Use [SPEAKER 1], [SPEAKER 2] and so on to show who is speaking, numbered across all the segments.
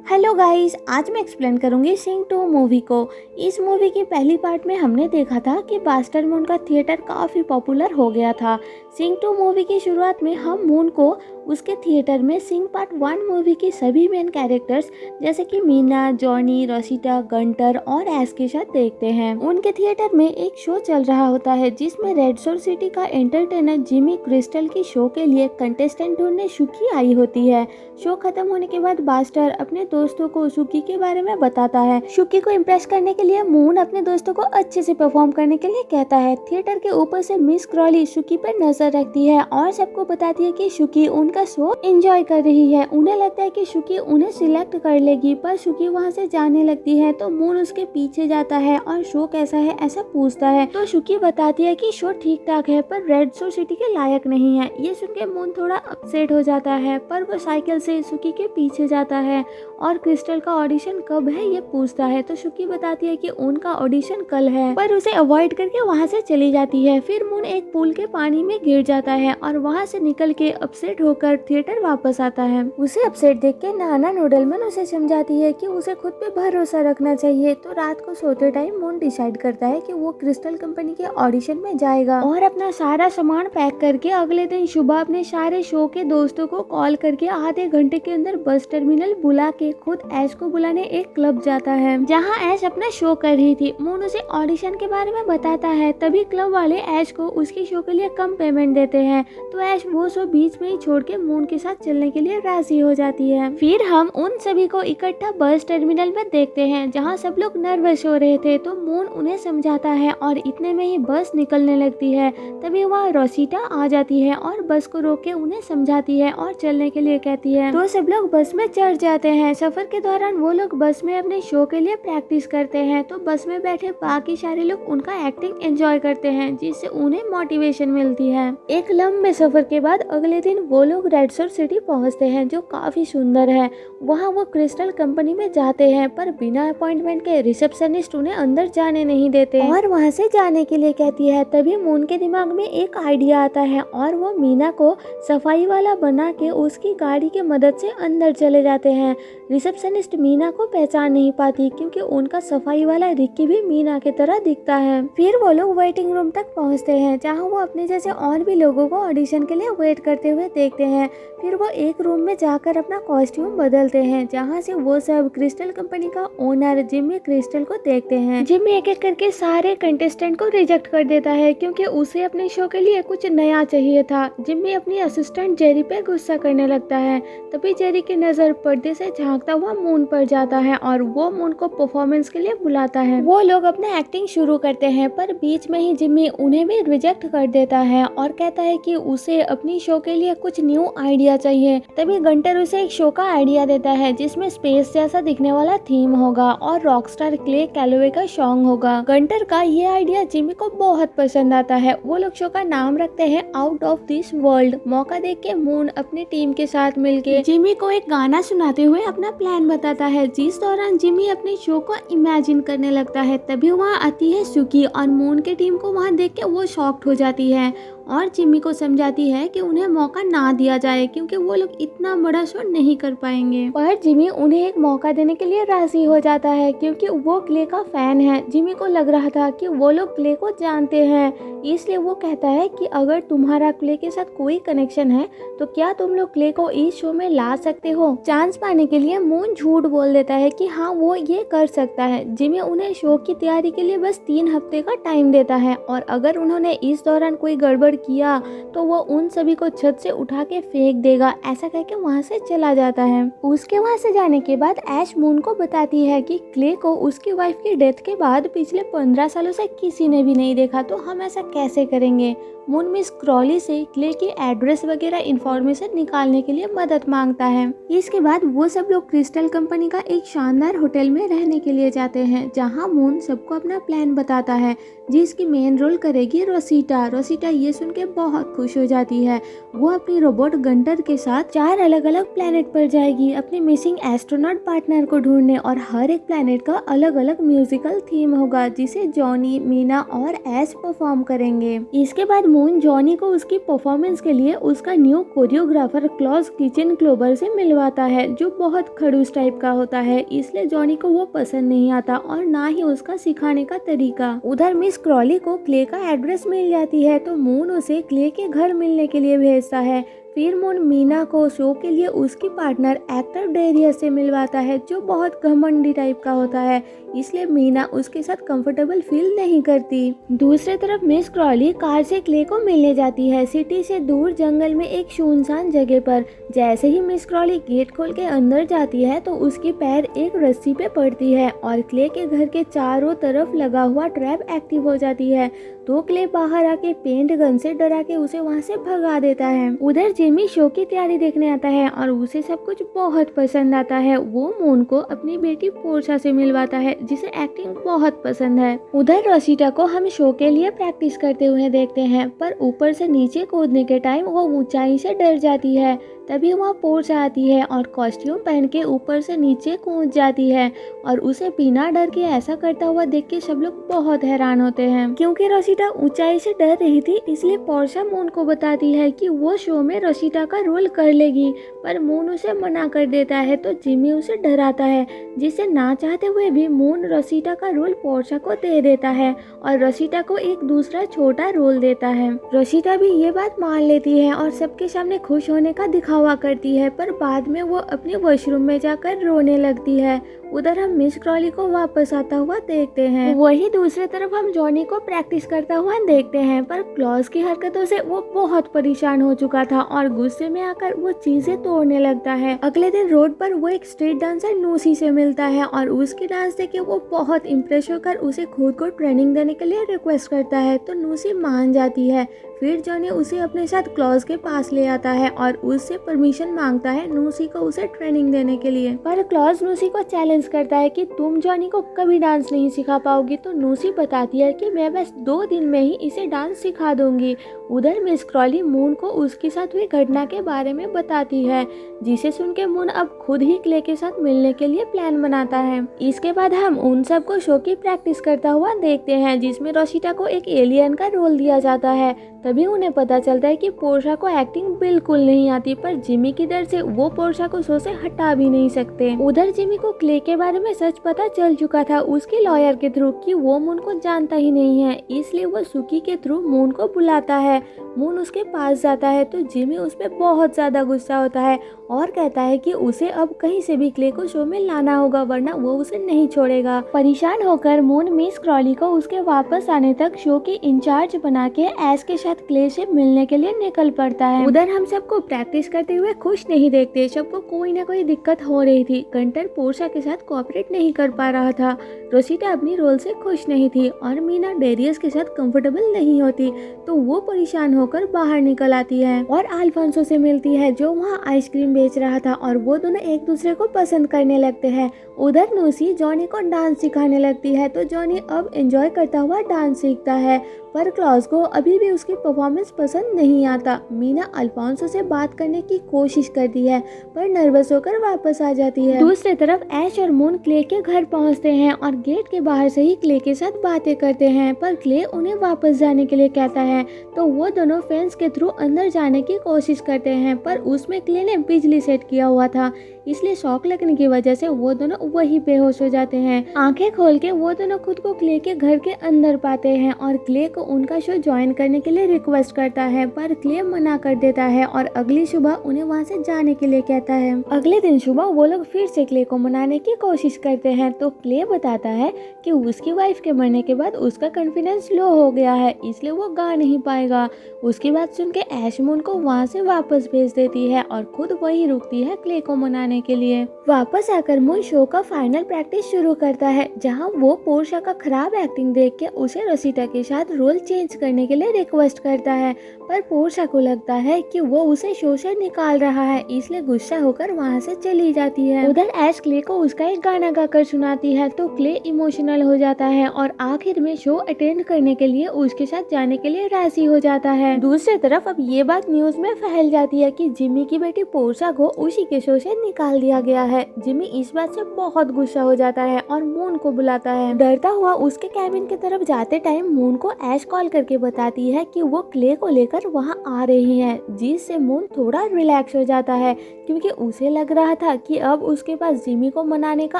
[SPEAKER 1] Hello guys, आज मैं explain करूंगी सिंग 2 मूवी को। इस मूवी की पहली पार्ट में हमने देखा था कि बास्टर मून का थिएटर काफ़ी पॉपुलर हो गया था। सिंग 2 मूवी की शुरुआत में हम मून को उसके थिएटर में सिंग पार्ट 1 मूवी की सभी मेन कैरेक्टर्स जैसे कि मीना, जॉनी, रोसिटा, गंटर और ऐश के साथ देखते हैं। उनके थिएटर में एक शो चल रहा होता है जिसमें रेड शोर सिटी का एंटरटेनर जिमी क्रिस्टल की शो के लिए कंटेस्टेंट ढूंढने शुकी आई होती है। शो खत्म होने के बाद बास्टर अपने दोस्तों को शुकी के बारे में बताता है। शुकी को इम्प्रेस करने के लिए मून अपने दोस्तों को अच्छे से परफॉर्म करने के लिए कहता है। थिएटर के ऊपर से मिस क्रॉली शुकी पर नजर रखती है और सबको बताती है कि शुकी उनका शो एंजॉय कर रही है। उन्हें लगता है कि शुकी उन्हें सिलेक्ट कर लेगी, पर शुकी वहाँ से जाने लगती है तो मून उसके पीछे जाता है और शो कैसा है ऐसा पूछता है। तो शुकी बताती है कि शो ठीक ठाक है पर रेड शोर सिटी के लायक नहीं है। ये सुन के मून थोड़ा अपसेट हो जाता है, पर वो साइकिल से शुकी के पीछे जाता है और क्रिस्टल का ऑडिशन कब है ये पूछता है। तो शुकी बताती है कि उनका ऑडिशन कल है, पर उसे अवॉइड करके वहाँ से चली जाती है। फिर मून एक पूल के पानी में गिर जाता है और वहाँ से निकल के अपसेट होकर थिएटर वापस आता है। उसे अपसेट देख के नाना नूडलमैन उसे समझाती है कि उसे खुद पे भरोसा रखना चाहिए। तो रात को सोते टाइम मून डिसाइड करता है कि वो क्रिस्टल कंपनी के ऑडिशन में जाएगा और अपना सारा सामान पैक करके अगले दिन सुबह अपने सारे शो के दोस्तों को कॉल करके आधे घंटे के अंदर बस टर्मिनल बुला के खुद ऐश को बुलाने एक क्लब जाता है जहां ऐश अपना शो कर रही थी। मून उसे ऑडिशन के बारे में बताता है, तभी क्लब वाले ऐश को उसके शो के लिए कम पेमेंट देते हैं। तो ऐश वो शो बीच में ही छोड़ के मून के साथ चलने के लिए राजी हो जाती है। फिर हम उन सभी को इकट्ठा बस टर्मिनल में देखते हैं जहाँ सब लोग नर्वस हो रहे थे। तो मून उन्हें समझाता है और इतने में ही बस निकलने लगती है। तभी वहाँ रोसिटा आ जाती है और बस को रोक के उन्हें समझाती है और चलने के लिए कहती है। तो सब लोग बस में चढ़ जाते हैं। सफर के दौरान वो लोग बस में अपने शो के लिए प्रैक्टिस करते हैं। तो बस में बैठे बाकी सारे लोग उनका एक्टिंग एंजॉय करते हैं जिससे उन्हें मोटिवेशन मिलती है। एक लंबे सफर के बाद अगले दिन वो लोग रेड शोर सिटी पहुंचते हैं जो काफी सुंदर है। वहाँ वो क्रिस्टल कंपनी में जाते हैं, पर बिना अपॉइंटमेंट के रिसेप्शनिस्ट उन्हें अंदर जाने नहीं देते और वहाँ से जाने के लिए कहती है। तभी मून के दिमाग में एक आइडिया आता है और वो मीना को सफाई वाला बना के उसकी गाड़ी के मदद से अंदर चले जाते हैं। रिसेप्शनिस्ट मीना को पहचान नहीं पाती क्योंकि उनका सफाई वाला रिक्की भी मीना की तरह दिखता है। फिर वो लोग वेटिंग रूम तक पहुंचते हैं जहां वो अपने जैसे और भी लोगों को ऑडिशन के लिए वेट करते हुए देखते हैं। फिर वो एक रूम में जाकर अपना कॉस्ट्यूम बदलते हैं जहां से वो सब क्रिस्टल कंपनी का ओनर जिमी क्रिस्टल को देखते हैं। जिमी एक एक करके सारे कंटेस्टेंट को रिजेक्ट कर देता है क्योंकि उसे अपने शो के लिए कुछ नया चाहिए था। जिमी अपनी असिस्टेंट जेरी पे गुस्सा करने लगता है। तभी जेरी की नजर पर्दे से झांकता हुआ मून पर जाता है और वो मून को परफॉर्मेंस के लिए बुलाता है। वो लोग अपना एक्टिंग शुरू करते हैं, पर बीच में ही जिमी उन्हें भी रिजेक्ट कर देता है और कहता है कि उसे अपनी शो के लिए कुछ न्यू आइडिया चाहिए। तभी गंटर उसे एक शो का आइडिया देता है जिसमें स्पेस जैसा दिखने वाला थीम होगा और रॉकस्टार क्ले कैलोवे का सॉन्ग होगा। गंटर का ये आइडिया जिमी को बहुत पसंद आता है। वो लोग शो का नाम रखते हैं आउट ऑफ दिस वर्ल्ड। मौका देख के मून अपनी टीम के साथ मिलके जिमी को एक गाना सुनाते हुए अपना प्लान बताता है, जिस दौरान जिमी अपने शो को इमेजिन करने लगता है। तभी वहाँ आती है शुकी और मून के टीम को वहाँ देख के वो शॉक्ड हो जाती है और जिमी को समझाती है कि उन्हें मौका ना दिया जाए क्योंकि वो लोग इतना बड़ा शो नहीं कर पाएंगे। पर जिमी उन्हें एक मौका देने के लिए राजी हो जाता है क्योंकि वो क्ले का फैन है। जिमी को लग रहा था कि वो लोग क्ले को जानते हैं, इसलिए वो कहता है कि अगर तुम्हारा क्ले के साथ कोई कनेक्शन है तो क्या तुम लोग क्ले को इस शो में ला सकते हो। चांस पाने के लिए मून झूठ बोल देता है कि हाँ वो ये कर सकता है। जिमी उन्हें शो की तैयारी के लिए बस 3 हफ्ते का टाइम देता है और अगर उन्होंने इस दौरान कोई गड़बड़ किया तो वो उन सभी को छत से उठा के फेंक देगा। ऐसा कहके वहाँ से चला जाता है। उसके वहाँ से जाने के बाद ऐश मून को बताती है कि क्ले को उसकी वाइफ की डेथ के बाद पिछले 15 सालों से किसी ने भी नहीं देखा, तो हम ऐसा कैसे करेंगे। मून मिस क्रॉली से क्ले की एड्रेस वगैरह इंफॉर्मेशन निकालने के लिए मदद मांगता है। इसके बाद वो सब लोग क्रिस्टल कंपनी का एक शानदार होटल में रहने के लिए जाते हैं जहां मून सबको अपना प्लान बताता है जिसकी मेन रोल करेगी रोसिटा। रोसिटा ये सुन के बहुत खुश हो जाती है। वो अपनी रोबोट गंटर के साथ 4 अलग अलग प्लेनेट पर जाएगी अपने मिसिंग एस्ट्रोनॉट पार्टनर को ढूंढने और हर एक प्लेनेट का अलग अलग म्यूजिकल थीम होगा जिसे जॉनी, मीना और ऐश परफॉर्म करेंगे। इसके बाद मून जॉनी को उसकी परफॉर्मेंस के लिए उसका न्यू कोरियोग्राफर क्लॉज किचन क्लोबर से मिलवाता है, जो बहुत खड़ूस टाइप का होता है, इसलिए जॉनी को वो पसंद नहीं आता और ना ही उसका सिखाने का तरीका। उधर मिस क्रॉली को क्ले का एड्रेस मिल जाती है तो मून उसे क्ले के घर मिलने के लिए भेजता है। फिर मून मीना को शो के लिए उसकी पार्टनर एक्टर डेरियस से मिलवाता है, जो बहुत घमंडी टाइप का होता है, इसलिए मीना उसके साथ कंफर्टेबल फील नहीं करती। दूसरी तरफ मिस क्रॉली कार से क्ले को मिलने जाती है, सिटी से दूर जंगल में एक सुनसान जगह पर। जैसे ही मिस क्रॉली गेट खोल के अंदर जाती है तो उसकी पैर एक रस्सी पे पड़ती है और क्ले के घर के चारों तरफ लगा हुआ ट्रैप एक्टिव हो जाती है। तो क्ले बाहर आके पेंट गन से डरा के उसे वहाँ से भगा देता है। उधर जिमी शो की तैयारी देखने आता है और उसे सब कुछ बहुत पसंद आता है। वो मून को अपनी बेटी पोर्शा से मिलवाता है, जिसे एक्टिंग बहुत पसंद है। उधर रोशिटा को हम शो के लिए प्रैक्टिस करते हुए देखते हैं, पर ऊपर से नीचे कूदने के टाइम वो ऊंचाई से डर जाती है। तभी वहाँ पोर्शा आती है और कॉस्ट्यूम पहन के ऊपर से नीचे कूद जाती है और उसे बिना डर के ऐसा करता हुआ देख के सब लोग बहुत हैरान होते हैं। क्योंकि रोशिटा ऊंचाई से डर रही थी, इसलिए पोर्शा मून को बताती है कि वो शो में रोशिटा का रोल कर लेगी, पर मून उसे मना कर देता है। तो जिमी उसे डराता है, जिससे ना चाहते हुए भी मून रोशिटा का रोल पोर्शा को दे देता है और रोशिटा को एक दूसरा छोटा रोल देता है। रोशिटा भी ये बात मान लेती है और सबके सामने खुश होने का दिखावा करती है, पर बाद में वो अपने वॉशरूम में जाकर रोने लगती है। उधर हम मिस क्रॉली को वापस आता हुआ देखते हैं। वही दूसरी तरफ हम जॉनी को प्रैक्टिस करता हुआ देखते हैं, पर क्लॉज की हरकतों से वो बहुत परेशान हो चुका था और गुस्से में आकर वो चीजें तोड़ने लगता है। अगले दिन रोड पर वो एक स्ट्रीट डांसर नूसी से मिलता है और उसकी डांस देख के वो बहुत इम्प्रेस होकर उसे खुद को ट्रेनिंग देने के लिए रिक्वेस्ट करता है, तो नूसी मान जाती है। फिर जॉनी उसे अपने साथ क्लॉज के पास ले आता है और उससे परमिशन मांगता है नूसी को उसे ट्रेनिंग देने के लिए। पर क्लॉज नूसी को चैलेंज करता है कि तुम जॉनी को कभी डांस नहीं सिखा पाओगी। तो नूसी बताती है कि मैं बस 2 दिन में ही इसे डांस सिखा दूंगी। उधर मिस क्रॉली मून को उसके साथ हुई घटना के बारे में बताती है, जिसे सुन के मून अब खुद ही क्ले के साथ मिलने के लिए प्लान बनाता है। इसके बाद हम उन सबको शो की प्रैक्टिस करता हुआ देखते हैं, जिसमें रोशिटा को एक एलियन का रोल दिया जाता है। तभी उन्हें पता चलता है कि पोर्शा को एक्टिंग बिल्कुल नहीं आती, पर जिमी की डर से वो पोर्शा को शो से हटा भी नहीं सकते। उधर जिमी को क्ले के बारे में सच पता चल चुका था उसके लॉयर के थ्रू कि वो मून को जानता ही नहीं है, इसलिए वो सुकी के थ्रू मून को बुलाता है। मून उसके पास जाता है तो जिमी उस पर बहुत ज्यादा गुस्सा होता है और कहता है कि उसे अब कहीं से भी क्ले को शो में लाना होगा, वरना वो उसे नहीं छोड़ेगा। परेशान होकर मून मिस क्रॉली को उसके वापस आने तक शो के इंचार्ज बना के ऐश के साथ क्ले से मिलने के लिए निकल पड़ता है। उधर हम सबको प्रैक्टिस करते हुए खुश नहीं देखते, सबको कोई ना कोई दिक्कत हो रही थी। गंटर पोर्शा के साथ कोऑपरेट नहीं कर पा रहा था, रोशिटा अपनी रोल से खुश नहीं थी और मीना डेरियस के साथ कंफर्टेबल नहीं होती, तो वो परेशान होकर बाहर निकल आती है और अल्फांसो से मिलती है, जो वहाँ आइसक्रीम बेच रहा था, और वो दोनों एक दूसरे को पसंद करने लगते हैं। उधर नूसी जॉनी को डांस सिखाने लगती है, तो जॉनी अब एंजॉय करता हुआ डांस सीखता है, पर क्लॉज को अभी भी उसकी परफॉर्मेंस पसंद नहीं आता। मीना अल्फांसो से बात करने की कोशिश करती है, पर नर्वस होकर वापस आ जाती है। दूसरी तरफ ऐश और मून क्ले के घर पहुंचते हैं और गेट के बाहर से ही क्ले के साथ बातें करते हैं, पर क्ले उन्हें वापस जाने के लिए कहता है, तो वो दोनों फेंस के थ्रू अंदर जाने की कोशिश करते हैं, पर उसमें क्ले ने बिजली सेट किया हुआ था, इसलिए शॉक लगने की वजह से वो दोनों वही बेहोश हो जाते हैं। आंखें खोल के वो दोनों खुद को क्ले के घर के अंदर पाते हैं और क्ले को उनका शो ज्वाइन करने के लिए रिक्वेस्ट करता है, पर क्ले मना कर देता है और अगली सुबह उन्हें वहाँ से जाने के लिए कहता है। अगले दिन सुबह वो लोग फिर से क्ले को मनाने की कोशिश करते हैं, तो क्ले बताता है कि उसकी वाइफ के मरने के बाद उसका कॉन्फिडेंस लो हो गया है, इसलिए वो गा नहीं पाएगा। उसकी बात सुन के ऐश मून को वहाँ से वापस भेज देती है और खुद वही रुकती है क्ले को मनाने के लिए। वापस आकर मून शो का फाइनल प्रैक्टिस शुरू करता है, जहाँ वो पोर्शा का खराब एक्टिंग देख के उसे रोशिटा के साथ रोल चेंज करने के लिए रिक्वेस्ट करता है, पर पोर्शा को लगता है कि वो उसे शो से निकाल रहा है, इसलिए गुस्सा होकर वहाँ से चली जाती है। उधर ऐश क्ले को उसका एक गाना गाकर सुनाती है, तो क्ले इमोशनल हो जाता है और आखिर में शो अटेंड करने के लिए उसके साथ जाने के लिए राजी हो जाता है। दूसरी तरफ अब ये बात न्यूज में फैल जाती है कि जिमी की बेटी पोर्शा को उसी के शो से निकाल निकाल दिया गया है। जिमी इस बात से बहुत गुस्सा हो जाता है और मून को बुलाता है। डरता हुआ उसके कैबिन की तरफ जाते टाइम मून को ऐश कॉल करके बताती है कि वो क्ले को लेकर वहाँ आ रही है, जिससे मून थोड़ा रिलैक्स हो जाता है क्योंकि उसे लग रहा था कि अब उसके पास जिमी को मनाने का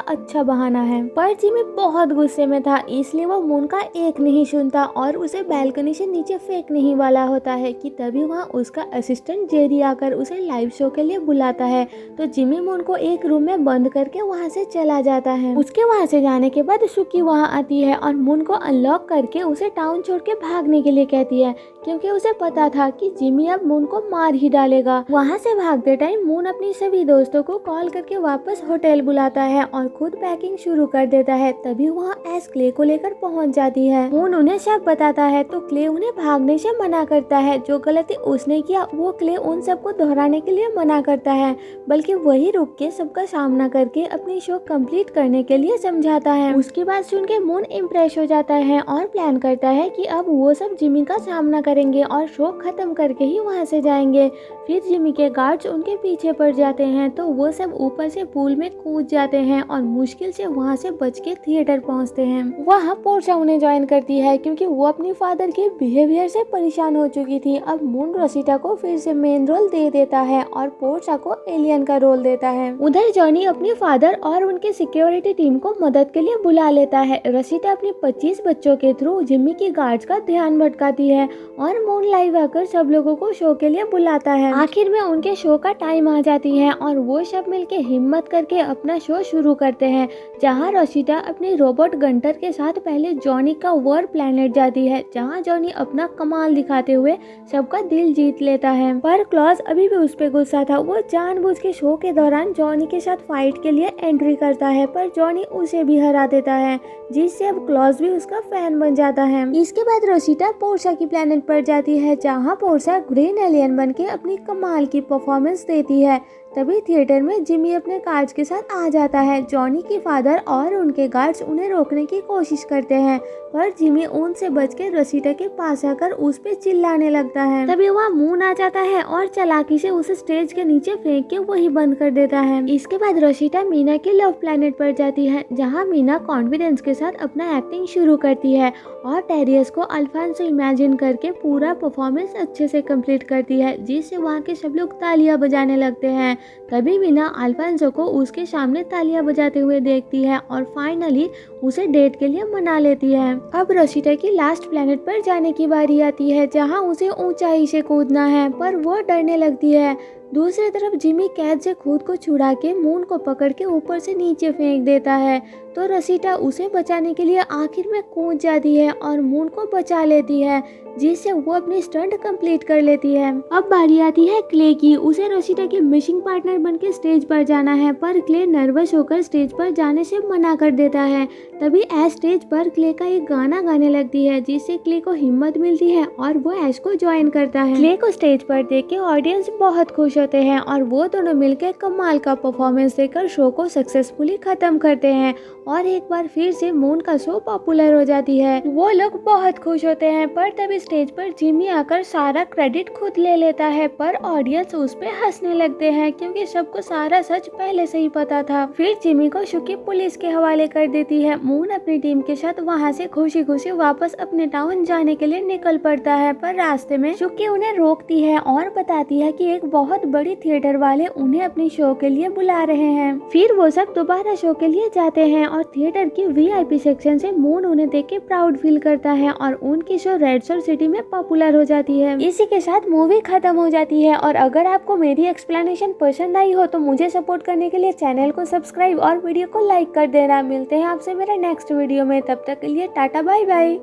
[SPEAKER 1] अच्छा बहाना है। पर जिमी बहुत गुस्से में था, इसलिए वो मून का एक नहीं सुनता और उसे बालकनी से नीचे फेंकने ही वाला होता है कि तभी वहाँ उसका असिस्टेंट जेरी आकर उसे लाइव शो के लिए बुलाता है। तो जिमी मून को एक रूम में बंद करके वहाँ से चला जाता है। उसके वहाँ से जाने के बाद सुकी वहाँ आती है और मून को अनलॉक करके उसे टाउन छोड़ के भागने के लिए कहती है, क्योंकि उसे पता था कि जिमी अब मून को मार ही डालेगा। वहाँ से भागते टाइम मून अपनी सभी दोस्तों को कॉल करके वापस होटल बुलाता है और खुद पैकिंग शुरू कर देता है। तभी वहाँ एस क्ले को लेकर पहुँच जाती है। मून उन्हें सब बताता है तो क्ले उन्हें भागने से मना करता है। जो गलती उसने किया वो क्ले उन सबको दोहराने के लिए मना करता है, बल्कि वही रुक के सबका सामना करके अपनी शो कंप्लीट करने के लिए समझाता है। उसकी बात सुन के मून इम्प्रेस हो जाता है और प्लान करता है कि अब वो सब जिमी का सामना करेंगे और शो खत्म करके ही वहाँ से जाएंगे। फिर जिमी के गार्ड्स उनके पीछे पड़ जाते हैं तो वो सब ऊपर से पूल में कूद जाते हैं और मुश्किल से वहाँ से बच के थिएटर पहुँचते हैं। वहाँ पोर्चा उन्हें ज्वाइन करती है क्योंकि वो अपनी फादर के बिहेवियर से परेशान हो चुकी थी। अब मून रोसिटा को फिर से मेन रोल दे देता है और पोर्चा को एलियन का रोल देता है। उधर जॉनी अपने फादर और उनके सिक्योरिटी टीम को मदद के लिए बुला लेता है। रोसिटा अपने 25 बच्चों के थ्रू जिमी की गार्ड्स का ध्यान भटकाती है और मून लाइव आकर सब लोगों को शो के लिए बुलाता है। आखिर में उनके शो का टाइम आ जाती है और वो सब मिलके हिम्मत करके अपना शो शुरू करते हैं, जहाँ रोसिटा अपने रोबोट गंटर के साथ पहले जॉनी का वर्ल्ड प्लेनेट जाती है, जहाँ जॉनी अपना कमाल दिखाते हुए सबका दिल जीत लेता है। पर क्लॉज अभी भी उस पे गुस्सा था। वो जानबूझ के शो के दौरान जॉनी के साथ फाइट के लिए एंट्री करता है, पर जॉनी उसे भी हरा देता है, जिससे अब क्लॉज भी उसका फैन बन जाता है। इसके बाद रोसिटा पोर्चा की प्लेनेट पर जाती है, जहाँ पोर्चा ग्रीन एलियन बन के अपनी कमाल की परफॉर्मेंस देती है। तभी थिएटर में जिमी अपने गार्ड्स के साथ आ जाता है। जॉनी के फादर और उनके गार्ड्स उन्हें रोकने की कोशिश करते हैं, पर जिमी उनसे बच के रोसिटा के पास आकर उस पे चिल्लाने लगता है। तभी वहाँ मून आ जाता है और चालाकी से उसे स्टेज के नीचे फेंक के वही बंद कर देता है। इसके बाद रोसिटा मीना के लव प्लेनेट पर जाती है, जहाँ मीना कॉन्फिडेंस के साथ अपना एक्टिंग शुरू करती है और टेरियस को अल्फांसो इमेजिन करके पूरा परफॉर्मेंस अच्छे से कंप्लीट करती है, जिससे वहाँ के सब लोग तालियां बजाने लगते हैं। तभी मीना अल्फांसो को उसके सामने तालियां बजाते हुए देखती है और फाइनली उसे डेट के लिए मना लेती है। अब रोसिटा की लास्ट प्लेनेट पर जाने की बारी आती है, जहाँ उसे ऊंचाई से कूदना है, पर वो डरने लगती है। दूसरी तरफ जिमी कैद से खुद को छुड़ा के मून को पकड़ के ऊपर से नीचे फेंक देता है, तो रोसिटा उसे बचाने के लिए आखिर में कूद जाती है और मून को बचा लेती है, जिससे वो अपनी स्टंट कंप्लीट कर लेती है। अब बारी आती है क्ले की। उसे रोसिटा के मिशिंग पार्टनर बनके स्टेज पर जाना है, पर क्ले नर्वस होकर स्टेज पर जाने से मना कर देता है। तभी ऐश स्टेज पर क्ले का एक गाना गाने लगती है, जिससे क्ले को हिम्मत मिलती है और वो ऐश को ज्वाइन करता है। क्ले को स्टेज पर देख के ऑडियंस बहुत खुश होते हैं और वो दोनों मिलकर कमाल का परफॉर्मेंस देकर शो को सक्सेसफुली खत्म करते हैं और एक बार फिर से मून का शो पॉपुलर हो जाती है। वो लोग बहुत खुश होते हैं, पर तभी स्टेज पर जिमी आकर सारा क्रेडिट खुद ले लेता है, पर ऑडियंस उस पे हंसने लगते हैं क्योंकि सबको सारा सच पहले से ही पता था। फिर जिमी को शुकी पुलिस के हवाले कर देती है। मून अपनी टीम के साथ वहाँ से खुशी खुशी वापस अपने टाउन जाने के लिए निकल पड़ता है, पर रास्ते में शुकी उन्हें रोकती है और बताती है कि एक बहुत बड़ी थिएटर वाले उन्हें अपनी शो के लिए बुला रहे हैं। फिर वो सब दोबारा शो के लिए जाते हैं और थिएटर की VIP सेक्शन से मून उन्हें देख के प्राउड फील करता है और उनकी शो रेड स्टार सिटी में पॉपुलर हो जाती है। इसी के साथ मूवी खत्म हो जाती है। और अगर आपको मेरी एक्सप्लेनेशन पसंद आई हो तो मुझे सपोर्ट करने के लिए चैनल को सब्सक्राइब और वीडियो को लाइक कर देना। मिलते हैं आपसे मेरे नेक्स्ट वीडियो में, तब तक के लिए टाटा बाय बाय।